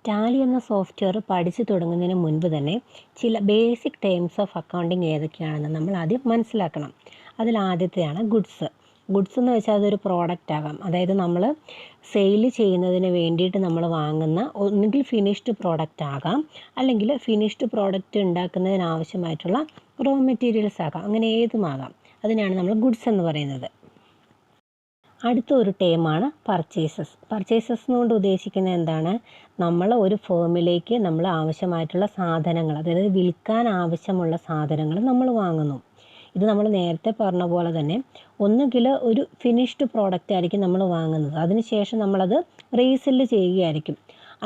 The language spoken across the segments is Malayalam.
ടാലി എന്ന സോഫ്റ്റ്വെയർ പഠിച്ചു തുടങ്ങുന്നതിന് മുൻപ് തന്നെ ചില ബേസിക് ടേംസ് ഓഫ് അക്കൗണ്ടിങ് ഏതൊക്കെയാണെന്ന് നമ്മൾ ആദ്യം മനസ്സിലാക്കണം. അതിൽ ആദ്യത്തെയാണ് ഗുഡ്സ്. ഗുഡ്സ് എന്ന് വെച്ചാൽ അതൊരു പ്രോഡക്റ്റ് ആകാം. അതായത് നമ്മൾ സെയിൽ ചെയ്യുന്നതിന് വേണ്ടിയിട്ട് നമ്മൾ വാങ്ങുന്ന ഒന്നുകിൽ ഫിനിഷ്ഡ് പ്രോഡക്റ്റ് ആകാം, അല്ലെങ്കിൽ ഫിനിഷ്ഡ് പ്രോഡക്റ്റ് ഉണ്ടാക്കുന്നതിനാവശ്യമായിട്ടുള്ള റോ മെറ്റീരിയൽസ് ആകാം. അങ്ങനെ ഏതുമാകാം. അതിനാണ് നമ്മൾ ഗുഡ്സ് എന്ന് പറയുന്നത്. അടുത്ത ഒരു ടേമാണ് പർച്ചേസസ്. പർച്ചേസസ് എന്നുകൊണ്ട് ഉദ്ദേശിക്കുന്നത് എന്താണ്? നമ്മൾ ഒരു ഫേമിലേക്ക് നമ്മൾ ആവശ്യമായിട്ടുള്ള സാധനങ്ങൾ, അതായത് വിൽക്കാൻ ആവശ്യമുള്ള സാധനങ്ങൾ നമ്മൾ വാങ്ങുന്നു. ഇത് നമ്മൾ നേരത്തെ പറഞ്ഞ പോലെ തന്നെ ഒന്നുകിൽ ഒരു ഫിനിഷ്ഡ് പ്രോഡക്റ്റ് ആയിരിക്കും നമ്മൾ വാങ്ങുന്നത്, അതിനുശേഷം നമ്മളത് റീസെല്ല് ചെയ്യുകയായിരിക്കും.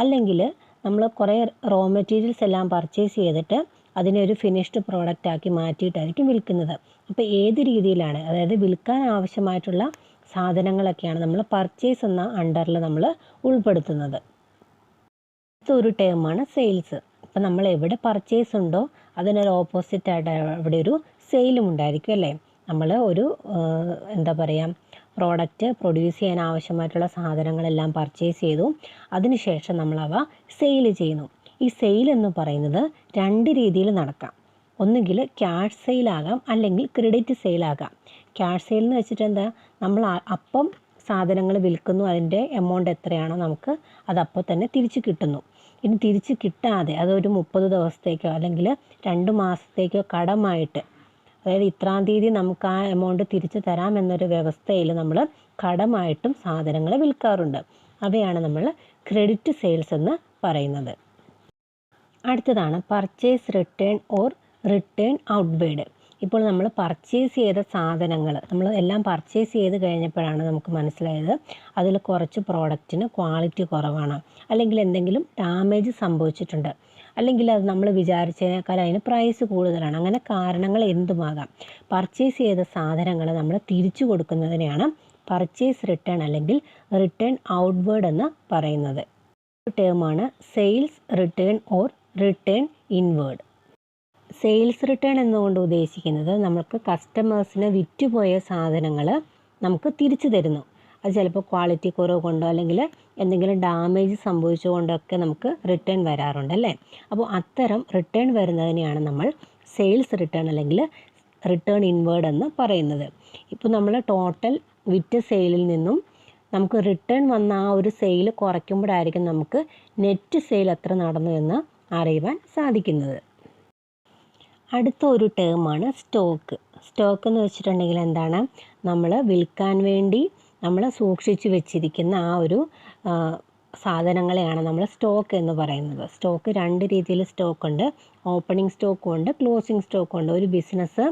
അല്ലെങ്കിൽ നമ്മൾ കുറേ റോ മെറ്റീരിയൽസ് എല്ലാം പർച്ചേസ് ചെയ്തിട്ട് അതിനെ ഒരു ഫിനിഷ്ഡ് പ്രോഡക്റ്റ് ആക്കി മാറ്റിയിട്ടായിരിക്കും വിൽക്കുന്നത്. അപ്പോൾ ഏത് രീതിയിലാണ്, അതായത് വിൽക്കാൻ ആവശ്യമായിട്ടുള്ള സാധനങ്ങളൊക്കെയാണ് നമ്മൾ പർച്ചേസ് എന്ന അണ്ടറിൽ നമ്മൾ ഉൾപ്പെടുത്തുന്നത്. അടുത്തൊരു ടേമാണ് സെയിൽസ്. ഇപ്പം നമ്മൾ എവിടെ പർച്ചേസ് ഉണ്ടോ അതിനൊരു ഓപ്പോസിറ്റായിട്ട് അവിടെ ഒരു സെയിലും ഉണ്ടായിരിക്കും അല്ലേ. നമ്മൾ ഒരു പ്രോഡക്റ്റ് പ്രൊഡ്യൂസ് ചെയ്യാൻ ആവശ്യമായിട്ടുള്ള സാധനങ്ങളെല്ലാം പർച്ചേസ് ചെയ്തു, അതിനുശേഷം നമ്മളവ സെയിൽ ചെയ്യുന്നു. ഈ സെയിൽ എന്ന് പറയുന്നത് രണ്ട് രീതിയിൽ നടക്കാം. ഒന്നുകിൽ ക്യാഷ് സെയിലാകാം, അല്ലെങ്കിൽ ക്രെഡിറ്റ് സെയിലാകാം. ക്യാഷ് സെയിൽ എന്ന് വെച്ചിട്ട് എന്താ, നമ്മൾ അപ്പം സാധനങ്ങൾ വിൽക്കുന്നു, അതിൻ്റെ എമൗണ്ട് എത്രയാണോ നമുക്ക് അതപ്പോൾ തന്നെ തിരിച്ച് കിട്ടുന്നു. ഇനി തിരിച്ച് കിട്ടാതെ അതൊരു 30 ദിവസത്തേക്കോ അല്ലെങ്കിൽ 2 മാസത്തേക്കോ കടമായിട്ട്, അതായത് ഇത്രാം തീയതി നമുക്ക് ആ എമൗണ്ട് തിരിച്ച് തരാമെന്നൊരു വ്യവസ്ഥയിൽ നമ്മൾ കടമായിട്ടും സാധനങ്ങൾ വിൽക്കാറുണ്ട്. അവയാണ് നമ്മൾ ക്രെഡിറ്റ് സെയിൽസ് എന്ന് പറയുന്നത്. അടുത്തതാണ് പർച്ചേസ് റിട്ടേൺ ഓർ റിട്ടേൺ ഔട്ട്വേഡ്. ഇപ്പോൾ നമ്മൾ പർച്ചേസ് ചെയ്ത സാധനങ്ങൾ നമ്മൾ എല്ലാം പർച്ചേസ് ചെയ്ത് കഴിഞ്ഞപ്പോഴാണ് നമുക്ക് മനസ്സിലായത് അതിൽ കുറച്ച് പ്രോഡക്റ്റിന് ക്വാളിറ്റി കുറവാണ്, അല്ലെങ്കിൽ എന്തെങ്കിലും ഡാമേജ് സംഭവിച്ചിട്ടുണ്ട്, അല്ലെങ്കിൽ അത് നമ്മൾ വിചാരിച്ചതിനേക്കാൾ അതിന് പ്രൈസ് കൂടുതലാണ്. അങ്ങനെ കാരണങ്ങൾ എന്തുമാകാം. പർച്ചേസ് ചെയ്ത സാധനങ്ങൾ നമ്മൾ തിരിച്ചു കൊടുക്കുന്നതിനെയാണ് പർച്ചേസ് റിട്ടേൺ അല്ലെങ്കിൽ റിട്ടേൺ ഔട്ട്വേഡ് എന്ന് പറയുന്നത്. ഒരു ടേമാണ് sales return or return inward. Sales return എന്നുകൊണ്ട് ഉദ്ദേശിക്കുന്നത് നമുക്ക് കസ്റ്റമേഴ്സിന് വിറ്റുപോയ സാധനങ്ങൾ നമുക്ക് തിരിച്ചു തരുന്നു. അത് ചിലപ്പോൾ ക്വാളിറ്റി കുറവ് കൊണ്ടോ അല്ലെങ്കിൽ എന്തെങ്കിലും ഡാമേജ് സംഭവിച്ചുകൊണ്ടൊക്കെ നമുക്ക് റിട്ടേൺ വരാറുണ്ട് അല്ലേ. അപ്പോൾ അത്തരം റിട്ടേൺ വരുന്നതിനെയാണ് നമ്മൾ സെയിൽസ് റിട്ടേൺ അല്ലെങ്കിൽ റിട്ടേൺ ഇൻവേർഡ് എന്ന് പറയുന്നത്. ഇപ്പോൾ നമ്മൾ ടോട്ടൽ വിറ്റ സെയിലിൽ നിന്നും നമുക്ക് റിട്ടേൺ വന്ന ആ ഒരു സെയിൽ കുറയ്ക്കുമ്പോഴായിരിക്കും നമുക്ക് നെറ്റ് സെയിൽ എത്ര നടന്നു എന്ന് അറിയുവാൻ സാധിക്കുന്നത്. അടുത്ത ഒരു ടേമാണ് സ്റ്റോക്ക്. സ്റ്റോക്ക് എന്ന് വെച്ചിട്ടുണ്ടെങ്കിൽ എന്താണ്, നമ്മൾ വിൽക്കാൻ വേണ്ടി നമ്മൾ സൂക്ഷിച്ചു വെച്ചിരിക്കുന്ന ആ ഒരു സാധനങ്ങളെയാണ് നമ്മൾ സ്റ്റോക്ക് എന്ന് പറയുന്നത്. സ്റ്റോക്ക് രണ്ട് രീതിയിൽ സ്റ്റോക്കുണ്ട്. ഓപ്പണിംഗ് സ്റ്റോക്കും ഉണ്ട്, ക്ലോസിംഗ് സ്റ്റോക്കും ഉണ്ട്. ഒരു ബിസിനസ്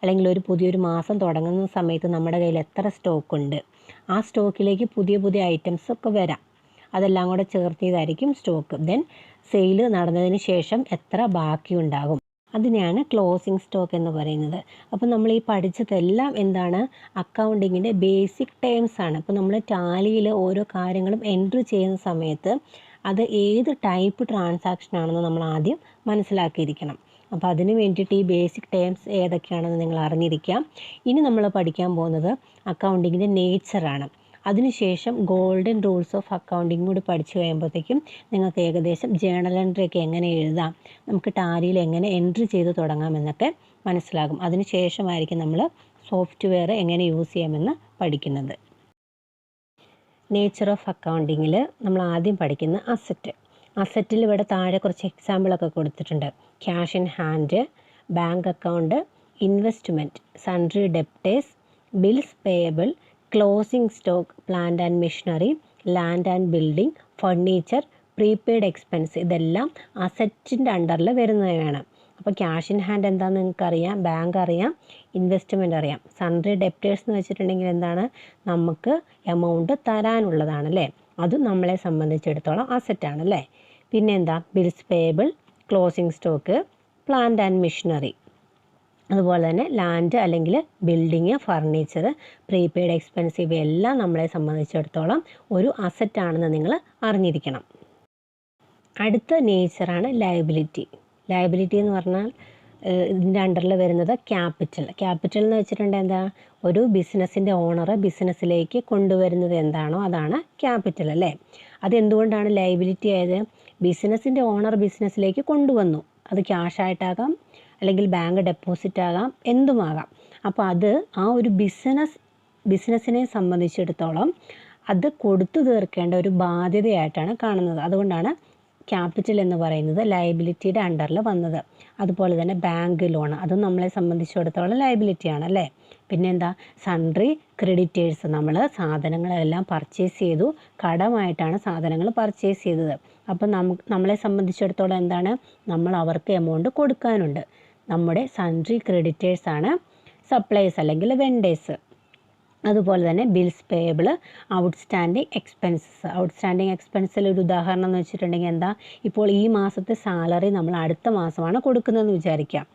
അല്ലെങ്കിൽ ഒരു പുതിയൊരു മാസം തുടങ്ങുന്ന സമയത്ത് നമ്മുടെ കയ്യിൽ എത്ര സ്റ്റോക്കുണ്ട്, ആ സ്റ്റോക്കിലേക്ക് പുതിയ പുതിയ ഐറ്റംസ് ഒക്കെ വരാം, അതെല്ലാം കൂടെ ചേർത്തിയതായിരിക്കും സ്റ്റോക്ക്. ദെൻ സെയിൽ നടന്നതിന് ശേഷം എത്ര ബാക്കിയുണ്ടാകും, അതിനെയാണ് ക്ലോസിംഗ് സ്റ്റോക്ക് എന്ന് പറയുന്നത്. അപ്പോൾ നമ്മൾ ഈ പഠിച്ചതെല്ലാം എന്താണ്, അക്കൗണ്ടിങ്ങിൻ്റെ ബേസിക് ടേംസ് ആണ്. അപ്പോൾ നമ്മൾ ടാലിയിൽ ഓരോ കാര്യങ്ങളും എൻട്രി ചെയ്യുന്ന സമയത്ത് അത് ഏത് ടൈപ്പ് ട്രാൻസാക്ഷൻ ആണെന്ന് നമ്മൾ ആദ്യം മനസ്സിലാക്കിയിരിക്കണം. അപ്പോൾ അതിന് വേണ്ടിയിട്ട് ഈ ബേസിക് ടേംസ് ഏതൊക്കെയാണെന്ന് നിങ്ങൾ അറിഞ്ഞിരിക്കാം. ഇനി നമ്മൾ പഠിക്കാൻ പോകുന്നത് അക്കൗണ്ടിങ്ങിൻ്റെ നേച്ചറാണ്. അതിനുശേഷം ഗോൾഡൻ റൂൾസ് ഓഫ് അക്കൗണ്ടിങ് കൂടി പഠിച്ചു കഴിയുമ്പോഴത്തേക്കും നിങ്ങൾക്ക് ഏകദേശം ജേണൽ എൻട്രി ഒക്കെ എങ്ങനെ എഴുതാം, നമുക്ക് ടാലിയിൽ എങ്ങനെ എൻട്രി ചെയ്ത് തുടങ്ങാമെന്നൊക്കെ മനസ്സിലാകും. അതിനുശേഷമായിരിക്കും നമ്മൾ സോഫ്റ്റ്വെയർ എങ്ങനെ യൂസ് ചെയ്യാമെന്ന് പഠിക്കുന്നത്. നേച്ചർ ഓഫ് അക്കൗണ്ടിങ്ങിൽ നമ്മൾ ആദ്യം പഠിക്കുന്ന അസറ്റ്. അസറ്റിൽ ഇവിടെ താഴെ കുറച്ച് എക്സാമ്പിളൊക്കെ കൊടുത്തിട്ടുണ്ട്. Cash in hand, bank account, investment, sundry debtors, bills payable, closing stock, plant and machinery, land and building, furniture, prepaid expense. ഇതെല്ലാം അസറ്റിൻ്റെ അണ്ടറിൽ വരുന്നവയാണ്. അപ്പോൾ ക്യാഷ് ഇൻ ഹാൻഡ് എന്താണെന്ന് നിങ്ങൾക്കറിയാം, ബാങ്ക് അറിയാം, ഇൻവെസ്റ്റ്മെൻറ്റ് അറിയാം. സൺട്രി ഡെപ്റ്റേഴ്സ് എന്ന് വെച്ചിട്ടുണ്ടെങ്കിൽ എന്താണ്, നമുക്ക് എമൗണ്ട് തരാനുള്ളതാണ് അല്ലേ, അത് നമ്മളെ സംബന്ധിച്ചിടത്തോളം അസറ്റാണ് അല്ലേ. പിന്നെ എന്താ, bills payable, closing stock, plant and machinery, അതുപോലെ തന്നെ ലാൻഡ് അല്ലെങ്കിൽ ബിൽഡിങ്, ഫർണിച്ചർ, പ്രീപെയ്ഡ് എക്സ്പെൻസ്, ഇവയെല്ലാം നമ്മളെ സംബന്ധിച്ചിടത്തോളം ഒരു അസറ്റാണെന്ന് നിങ്ങൾ അറിഞ്ഞിരിക്കണം. അടുത്ത നേച്ചറാണ് ലയബിലിറ്റി. ലയബിലിറ്റി എന്ന് പറഞ്ഞാൽ ഇതിൻ്റെ അണ്ടറിൽ വരുന്നത് ക്യാപിറ്റൽ. ക്യാപിറ്റൽ എന്ന് വെച്ചിട്ടുണ്ടെങ്കിൽ എന്താ, ഒരു ബിസിനസ്സിൻ്റെ ഓണർ ബിസിനസ്സിലേക്ക് കൊണ്ടുവരുന്നത് എന്താണോ അതാണ് ക്യാപിറ്റൽ അല്ലേ. അതെന്തുകൊണ്ടാണ് ലയബിലിറ്റി ആയത്? ബിസിനസ്സിൻ്റെ ഓണർ ബിസിനസ്സിലേക്ക് കൊണ്ടുവന്നു. അത് ക്യാഷായിട്ടാകാം, അല്ലെങ്കിൽ ബാങ്ക് ഡെപ്പോസിറ്റ് ആകാം, എന്തുമാകാം. അപ്പോൾ അത് ആ ഒരു ബിസിനസ്സിനെ സംബന്ധിച്ചിടത്തോളം അത് കൊടുത്തു തീർക്കേണ്ട ഒരു ബാധ്യതയായിട്ടാണ് കാണുന്നത്. അതുകൊണ്ടാണ് ക്യാപിറ്റൽ എന്ന് പറയുന്നത് ലയബിലിറ്റിയുടെ അണ്ടറിൽ വന്നത്. അതുപോലെ തന്നെ ബാങ്ക് ലോൺ, അതും നമ്മളെ സംബന്ധിച്ചിടത്തോളം ലയബിലിറ്റിയാണ് അല്ലേ. പിന്നെന്താ, സൺട്രി ക്രെഡിറ്റേഴ്സ്, നമ്മൾ സാധനങ്ങളെല്ലാം പർച്ചേസ് ചെയ്തു, കടമായിട്ടാണ് സാധനങ്ങൾ പർച്ചേസ് ചെയ്തത്. അപ്പം നമ്മളെ സംബന്ധിച്ചിടത്തോളം എന്താണ്, നമ്മൾ അവർക്ക് എമൗണ്ട് കൊടുക്കാനുണ്ട്. നമ്മുടെ സൺട്രി ക്രെഡിറ്റേഴ്സാണ് സപ്ലൈസ് അല്ലെങ്കിൽ വെൻഡേഴ്സ്. അതുപോലെ തന്നെ ബിൽസ് പേയബിൾ, ഔട്ട്സ്റ്റാൻഡിങ് എക്സ്പെൻസിൽ ഒരു ഉദാഹരണം എന്ന് വെച്ചിട്ടുണ്ടെങ്കിൽ എന്താ, ഇപ്പോൾ ഈ മാസത്തെ സാലറി നമ്മൾ അടുത്ത മാസമാണ് കൊടുക്കുന്നതെന്ന് വിചാരിക്കാം.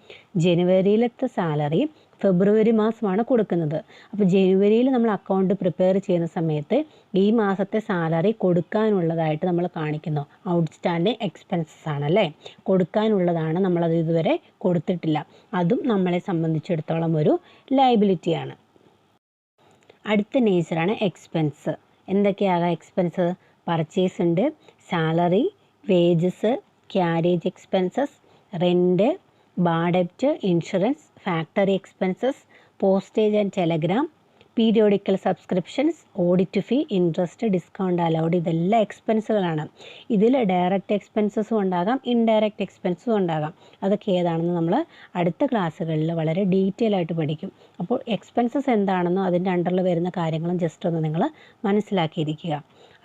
ജനുവരിയിലത്തെ സാലറി ഫെബ്രുവരി മാസമാണ് കൊടുക്കുന്നത്. അപ്പോൾ ജനുവരിയിൽ നമ്മൾ അക്കൗണ്ട് പ്രിപ്പയർ ചെയ്യുന്ന സമയത്ത് ഈ മാസത്തെ സാലറി കൊടുക്കാനുള്ളതായിട്ട് നമ്മൾ കാണിക്കുന്നു. ഔട്ട്സ്റ്റാൻഡിങ് എക്സ്പെൻസസ് ആണല്ലേ, കൊടുക്കാനുള്ളതാണ്, നമ്മളത് ഇതുവരെ കൊടുത്തിട്ടില്ല. അതും നമ്മളെ സംബന്ധിച്ചിടത്തോളം ഒരു ലയബിലിറ്റിയാണ്. അടുത്ത നേച്ചറാണ് എക്സ്പെൻസ്. എന്തൊക്കെയാകാം എക്സ്പെൻസ്? പർച്ചേസ് ഉണ്ട്, salary, wages, carriage expenses, rent, bad ഡെബ്റ്റ്, insurance, factory expenses, postage and telegram, periodical subscriptions, audit fee, interest, discount allowed. ഇതെല്ലാം എക്സ്പെൻസുകളാണ്. ഇതിൽ ഡയറക്റ്റ് എക്സ്പെൻസസും ഉണ്ടാകാം, ഇൻഡയറക്റ്റ് എക്സ്പെൻസും ഉണ്ടാകാം. അതൊക്കെ ഏതാണെന്ന് നമ്മൾ അടുത്ത ക്ലാസ്സുകളിൽ വളരെ ഡീറ്റെയിൽ ആയിട്ട് പഠിക്കും. അപ്പോൾ എക്സ്പെൻസസ് എന്താണെന്നോ അതിൻ്റെ അണ്ടറിൽ വരുന്ന കാര്യങ്ങളും ജസ്റ്റ് ഒന്ന് നിങ്ങൾ മനസ്സിലാക്കിയിരിക്കുക.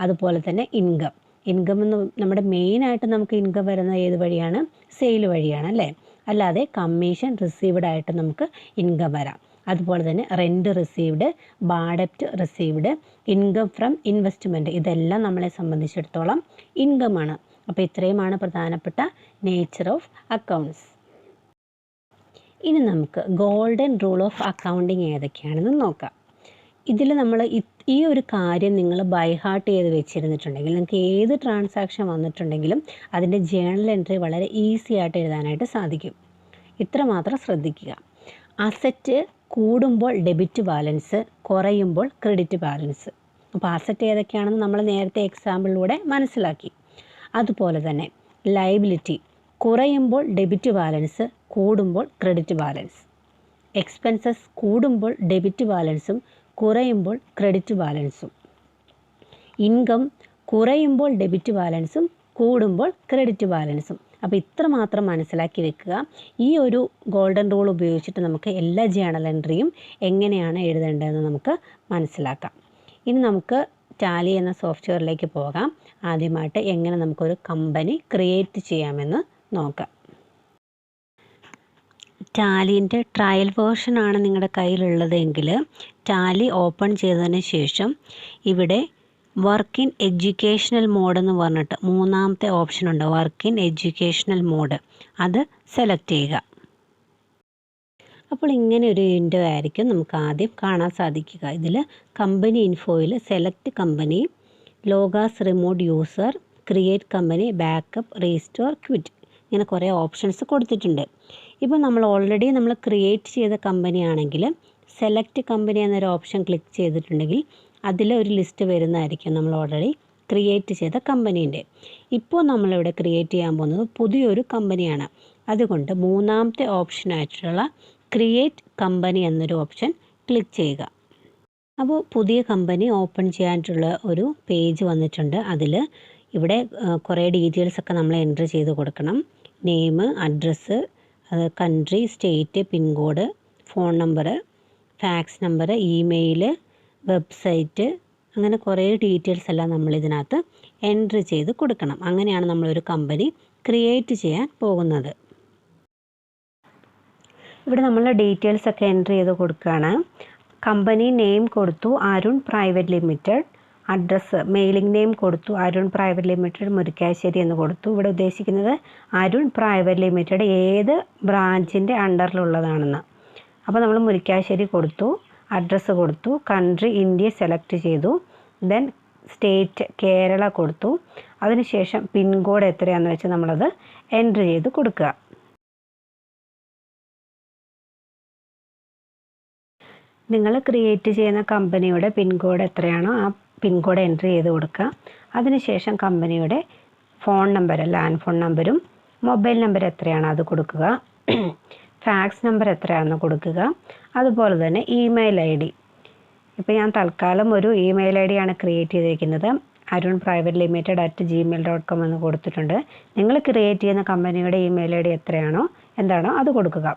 അതുപോലെ തന്നെ ഇൻകം എന്ന് നമ്മുടെ മെയിനായിട്ട് നമുക്ക് ഇൻകം വരുന്നത് ഏത് വഴിയാണ്? സെയിൽ വഴിയാണ് അല്ലേ. അല്ലാതെ കമ്മീഷൻ റിസീവ്ഡ് ആയിട്ട് നമുക്ക് ഇൻകം വരാം. അതുപോലെ തന്നെ റെൻറ്റ് റിസീവ്ഡ്, ബാഡ് ഡെബ്റ്റ് റിസീവ്ഡ്, ഇൻകം ഫ്രം ഇൻവെസ്റ്റ്മെൻറ്റ്, ഇതെല്ലാം നമ്മളെ സംബന്ധിച്ചിടത്തോളം ഇൻകമാണ്. അപ്പോൾ ഇത്രയുമാണ് പ്രധാനപ്പെട്ട നേച്ചർ ഓഫ് അക്കൗണ്ട്സ്. ഇനി നമുക്ക് ഗോൾഡൻ റൂൾ ഓഫ് അക്കൗണ്ടിങ് ഏതൊക്കെയാണെന്ന് നോക്കാം. ഇതിൽ നമ്മൾ ഈ ഒരു കാര്യം നിങ്ങൾ ബൈ ഹാർട്ട് ചെയ്ത് വെച്ചിരുന്നിട്ടുണ്ടെങ്കിൽ നിങ്ങൾക്ക് ഏത് ട്രാൻസാക്ഷൻ വന്നിട്ടുണ്ടെങ്കിലും അതിൻ്റെ ജേണൽ എൻട്രി വളരെ ഈസി ആയിട്ട് എഴുതാനായിട്ട് സാധിക്കും. ഇത്ര മാത്രം ശ്രദ്ധിക്കുക. അസറ്റ് കൂടുമ്പോൾ ഡെബിറ്റ് ബാലൻസ്, കുറയുമ്പോൾ ക്രെഡിറ്റ് ബാലൻസ്. അപ്പോൾ അസറ്റ് ഏതൊക്കെയാണെന്ന് നമ്മൾ നേരത്തെ എക്സാമ്പിളിലൂടെ മനസ്സിലാക്കി. അതുപോലെ തന്നെ ലയബിലിറ്റി കുറയുമ്പോൾ ഡെബിറ്റ് ബാലൻസ്, കൂടുമ്പോൾ ക്രെഡിറ്റ് ബാലൻസ്. എക്സ്പെൻസസ് കൂടുമ്പോൾ ഡെബിറ്റ് ബാലൻസും കുറയുമ്പോൾ ക്രെഡിറ്റ് ബാലൻസും. ഇൻകം കുറയുമ്പോൾ ഡെബിറ്റ് ബാലൻസും കൂടുമ്പോൾ ക്രെഡിറ്റ് ബാലൻസും. അപ്പോൾ ഇത്ര മാത്രം മനസ്സിലാക്കി വെക്കുക. ഈ ഒരു ഗോൾഡൻ റൂൾ ഉപയോഗിച്ചിട്ട് നമുക്ക് എല്ലാ ജേണൽ എൻട്രിയും എങ്ങനെയാണ് എഴുതേണ്ടതെന്ന് നമുക്ക് മനസ്സിലാക്കാം. ഇനി നമുക്ക് ടാലി എന്ന സോഫ്റ്റ്വെയറിലേക്ക് പോകാം. ആദ്യമായിട്ട് എങ്ങനെ നമുക്കൊരു കമ്പനി ക്രിയേറ്റ് ചെയ്യാമെന്ന് നോക്കാം. ടാലിൻ്റെ ട്രയൽ വേർഷനാണ് നിങ്ങളുടെ കയ്യിലുള്ളതെങ്കിൽ ടാലി ഓപ്പൺ ചെയ്തതിന് ശേഷം ഇവിടെ വർക്ക് ഇൻ എഡ്യൂക്കേഷണൽ മോഡ് എന്ന് പറഞ്ഞിട്ട് മൂന്നാമത്തെ ഓപ്ഷൻ ഉണ്ട്, വർക്ക് ഇൻ എഡ്യൂക്കേഷണൽ മോഡ്. അത് സെലക്ട് ചെയ്യുക. അപ്പോൾ ഇങ്ങനെ ഒരു വിൻഡോ ആയിരിക്കും നമുക്ക് ആദ്യം കാണാൻ സാധിക്കുക. ഇതിൽ കമ്പനി ഇൻഫോയിൽ select company, log as remote user, create company, backup, restore, quit, ഇങ്ങനെ കുറേ ഓപ്ഷൻസ് കൊടുത്തിട്ടുണ്ട്. ഇപ്പോൾ നമ്മൾ ഓൾറെഡി ക്രിയേറ്റ് ചെയ്ത കമ്പനി ആണെങ്കിൽ സെലക്ട് കമ്പനി എന്നൊരു ഓപ്ഷൻ ക്ലിക്ക് ചെയ്തിട്ടുണ്ടെങ്കിൽ അതിൽ ഒരു ലിസ്റ്റ് വരുന്നതായിരിക്കും നമ്മൾ ഓൾറെഡി ക്രിയേറ്റ് ചെയ്ത കമ്പനീൻ്റെ. ഇപ്പോൾ നമ്മളിവിടെ ക്രിയേറ്റ് ചെയ്യാൻ പോകുന്നത് പുതിയൊരു കമ്പനിയാണ്. അതുകൊണ്ട് മൂന്നാമത്തെ ഓപ്ഷനായിട്ടുള്ള ക്രിയേറ്റ് കമ്പനി എന്നൊരു ഓപ്ഷൻ ക്ലിക്ക് ചെയ്യുക. അപ്പോൾ പുതിയ കമ്പനി ഓപ്പൺ ചെയ്യാനായിട്ടുള്ള ഒരു പേജ് വന്നിട്ടുണ്ട്. അതിൽ ഇവിടെ കുറേ ഡീറ്റെയിൽസൊക്കെ നമ്മൾ എൻട്രി ചെയ്ത് കൊടുക്കണം. Name, address, country, state, pincode, phone number, fax number, email, website, അങ്ങനെ കുറേ ഡീറ്റെയിൽസ് എല്ലാം നമ്മളിതിനകത്ത് എൻട്രി ചെയ്ത് കൊടുക്കണം. അങ്ങനെയാണ് നമ്മളൊരു കമ്പനി ക്രിയേറ്റ് ചെയ്യാൻ പോകുന്നത്. ഇവിടെ നമ്മൾ ഡീറ്റെയിൽസൊക്കെ എൻട്രി ചെയ്ത് കൊടുക്കുകയാണ്. കമ്പനി നെയിം കൊടുത്തു, Arun private limited. Address, mailing name കൊടുത്തു, അരുൺ പ്രൈവറ്റ് ലിമിറ്റഡ് മുരിക്കാശ്ശേരി എന്ന് കൊടുത്തു. ഇവിടെ ഉദ്ദേശിക്കുന്നത് അരുൺ പ്രൈവറ്റ് ലിമിറ്റഡ് ഏത് ബ്രാഞ്ചിൻ്റെ അണ്ടറിലുള്ളതാണെന്ന്. അപ്പോൾ നമ്മൾ മുരിക്കാശ്ശേരി കൊടുത്തു, അഡ്രസ്സ് കൊടുത്തു, കൺട്രി ഇന്ത്യ സെലക്ട് ചെയ്തു, ദെൻ സ്റ്റേറ്റ് കേരള കൊടുത്തു. അതിനുശേഷം പിൻകോഡ് എത്രയാണെന്ന് വെച്ച് നമ്മളത് എൻട്രി ചെയ്ത് കൊടുക്കുക. നിങ്ങൾ ക്രിയേറ്റ് ചെയ്യുന്ന കമ്പനിയുടെ പിൻകോഡ് എത്രയാണോ ആ പിൻകോഡ് എൻട്രി ചെയ്ത് കൊടുക്കുക. അതിനുശേഷം കമ്പനിയുടെ ഫോൺ നമ്പർ, ലാൻഡ് ഫോൺ നമ്പരും മൊബൈൽ നമ്പർ എത്രയാണ് അത് കൊടുക്കുക, ഫാക്സ് നമ്പർ എത്രയാണെന്ന് കൊടുക്കുക. അതുപോലെ തന്നെ ഇമെയിൽ ഐ ഡി. ഇപ്പോൾ ഞാൻ തൽക്കാലം ഒരു ഇമെയിൽ ഐ ഡിയാണ് ക്രിയേറ്റ് ചെയ്തിരിക്കുന്നത്. arun.private.limited@gmail.com എന്ന് കൊടുത്തിട്ടുണ്ട്. നിങ്ങൾ ക്രിയേറ്റ് ചെയ്യുന്ന കമ്പനിയുടെ ഇമെയിൽ ഐ ഡി എത്രയാണോ എന്താണോ അത് കൊടുക്കുക.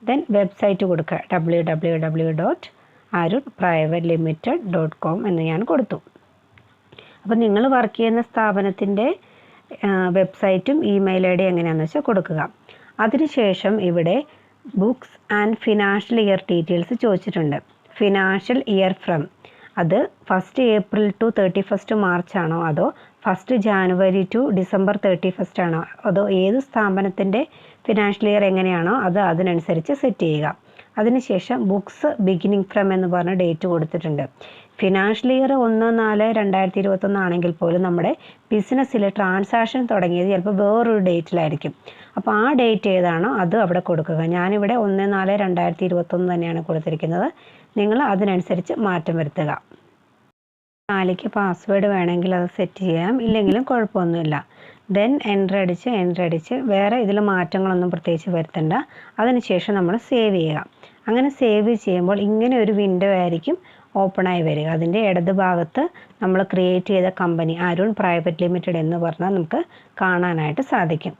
ദെൻ വെബ്സൈറ്റ് കൊടുക്കുക, www.arun.private.limited.com എന്ന് ഞാൻ കൊടുത്തു. അപ്പോൾ നിങ്ങൾ വർക്ക് ചെയ്യുന്ന സ്ഥാപനത്തിൻ്റെ വെബ്സൈറ്റും ഇമെയിൽ ഐ ഡി എങ്ങനെയാണെന്ന് വെച്ചാൽ കൊടുക്കുക. അതിനുശേഷം ഇവിടെ books and financial year details ചോദിച്ചിട്ടുണ്ട്. ഫിനാൻഷ്യൽ ഇയർ ഫ്രം അത് 1st April to 31st March ആണോ, അതോ 1st January to December 31st ആണോ, അതോ ഏത് സ്ഥാപനത്തിൻ്റെ ഫിനാൻഷ്യൽ ഇയർ എങ്ങനെയാണോ അത് അതിനനുസരിച്ച് സെറ്റ് ചെയ്യുക. അതിനുശേഷം ബുക്സ് ബിഗിനിങ് ഫ്രം എന്ന് പറഞ്ഞ ഡേറ്റ് കൊടുത്തിട്ടുണ്ട്. ഫിനാൻഷ്യൽ ഇയർ 1/4/2021 ആണെങ്കിൽ പോലും നമ്മുടെ ബിസിനസ്സിൽ ട്രാൻസാക്ഷൻ തുടങ്ങിയത് ചിലപ്പോൾ വേറൊരു ഡേറ്റിലായിരിക്കും. അപ്പോൾ ആ ഡേറ്റ് ഏതാണോ അത് അവിടെ കൊടുക്കുക. ഞാനിവിടെ 1/4/2021 തന്നെയാണ് കൊടുത്തിരിക്കുന്നത്. നിങ്ങൾ അതിനനുസരിച്ച് മാറ്റം വരുത്തുക. 4ക്ക് പാസ്വേഡ് വേണമെങ്കിൽ അത് സെറ്റ് ചെയ്യാം, ഇല്ലെങ്കിലും കുഴപ്പമൊന്നുമില്ല. ദെൻ എൻ്റർ അടിച്ച് വേറെ ഇതിൽ മാറ്റങ്ങളൊന്നും പ്രത്യേകിച്ച് വരുത്തണ്ട. അതിനുശേഷം നമ്മൾ സേവ് ചെയ്യുക. അങ്ങനെ സേവ് ചെയ്യുമ്പോൾ ഇങ്ങനെ ഒരു വിൻഡോ ആയിരിക്കും ഓപ്പണായി വരിക. അതിൻ്റെ ഇടത് ഭാഗത്ത് നമ്മൾ ക്രിയേറ്റ് ചെയ്ത കമ്പനി അരുൺ പ്രൈവറ്റ് ലിമിറ്റഡ് എന്ന് പറഞ്ഞാൽ നമുക്ക് കാണാനായിട്ട് സാധിക്കും.